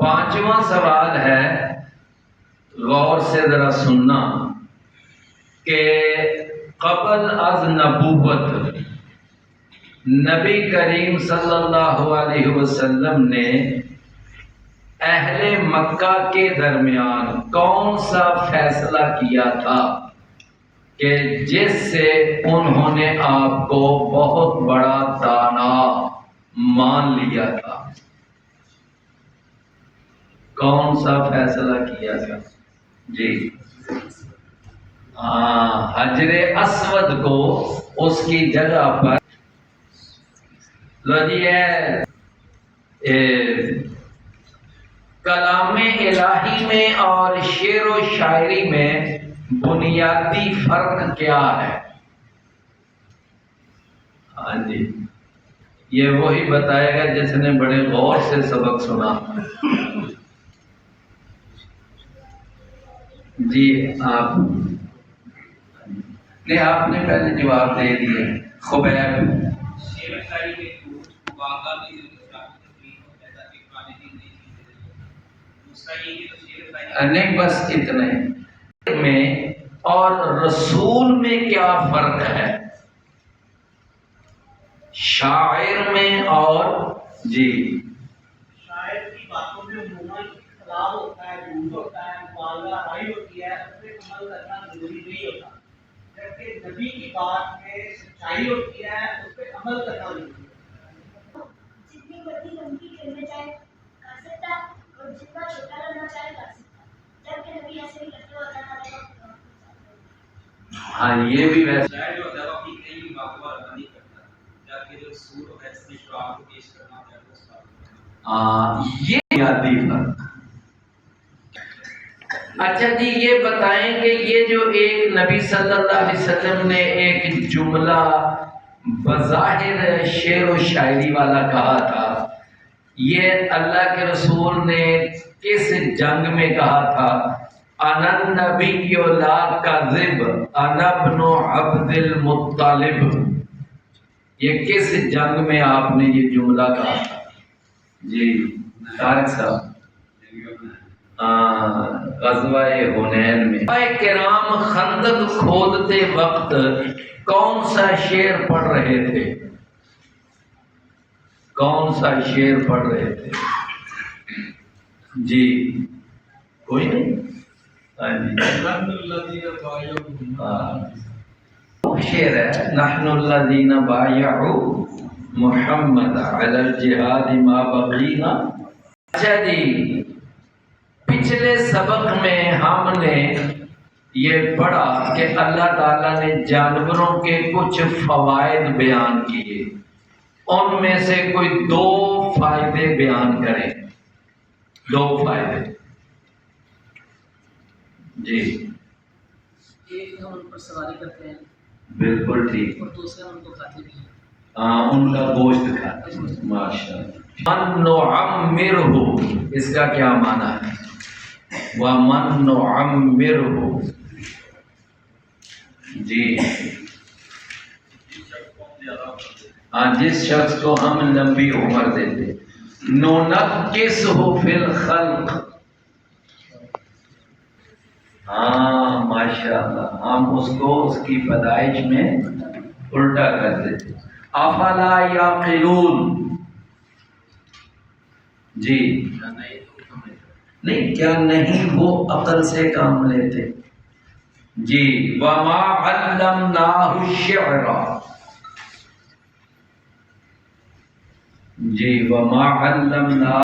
پانچواں سوال ہے، غور سے ذرا سننا، کہ قبل از نبوت نبی کریم صلی اللہ علیہ وسلم نے اہل مکہ کے درمیان کون سا فیصلہ کیا تھا کہ جس سے انہوں نے آپ کو بہت بڑا دانا مان لیا تھا؟ کون سا فیصلہ کیا تھا؟ جی حجر اسود کو اس کی جگہ پر کلام الہی میں اور شعر و شاعری میں بنیادی فرق کیا ہے؟ ہاں جی، یہ وہی بتائے گا جس نے بڑے غور سے سبق سنا۔ جی آپ نے پہلے جواب دے دیے۔ خبیر نہیں، بس اتنے میں اور رسول میں کیا فرق ہے؟ شاعر میں اور جی شاعر کی باتوں میں عموماً اختلاف ہوتا ہے، جھوٹ ہوتا ہے، مبالغہ رائی ہوتی ہے، اس پہ عمل کرنا ضروری نہیں ہوتا، جبکہ نبی کی بات میں سچائی ہوتی ہے، اس پہ عمل کرنا ضروری ہے۔ جتنی بڑی لمبی کرنا چاہے کر سکتا اور جتنا چھوٹا کرنا چاہے کر سکتا، جبکہ نبی ایسے نہیں کرتے ہوتا تھا۔ ہاں یہ بھی ویسے شاعر جو ہوتا ہے وہ اپنی کئی باتوں پر عمل نہیں کرتا، جبکہ جو رسول ہوتا ہے اس نے جو آپ کو پیش کرنا ہوتا ہے اس بات یہ بنیادی فرق۔ اچھا جی، یہ بتائیں کہ یہ جو ایک نبی صلی اللہ علیہ وسلم نے ایک جملہ بظاہر شعر و شاعری والا کہا تھا، یہ اللہ کے رسول نے کس جنگ میں کہا تھا؟ انا النبی لا کذب انا ابن عبد المطلب، یہ کس جنگ میں آپ نے یہ جملہ کہا تھا؟ جی طارق صاحب، غزوہ حنین میں۔ کرام خندق کھودتے وقت کون سا شعر پڑھ رہے تھے؟ کون سا شعر پڑھ رہے تھے؟ جی کوئی نہیں؟ شعر ہے، نحن الذین بایعوا محمد علی الجہاد ما بقینا۔ اچھا جی، پچھلے سبق میں ہم نے یہ پڑھا کہ اللہ تعالیٰ نے جانوروں کے کچھ فوائد بیان کیے، ان میں سے کوئی 2 فائدے بیان کریں۔ 2 فائدے جی۔ ایک ہم ان پر سواری کرتے ہیں، بالکل ٹھیک، اور دوسرے ہم ان کو کھاتے بھی ہیں۔ ان کا گوشت کھاتے ہیں، ماشاء اللہ۔ من نعمرہ، اس کا کیا معنی ہے؟ وَمَن نُعَمِّرْهُ، جی ہاں، جس شخص کو ہم لمبی عمر دیتے۔ نُنَقِّصُهُ فِي الْخَلْقِ، ہاں ماشاءاللہ، ہم اس کو اس کی پیدائش میں الٹا کر دیتے۔ افلا یعقلون، جی نہیں، کیا نہیں وہ عقل سے کام لیتے؟ جی وما علمناہ الشعر، جی وما علمناہ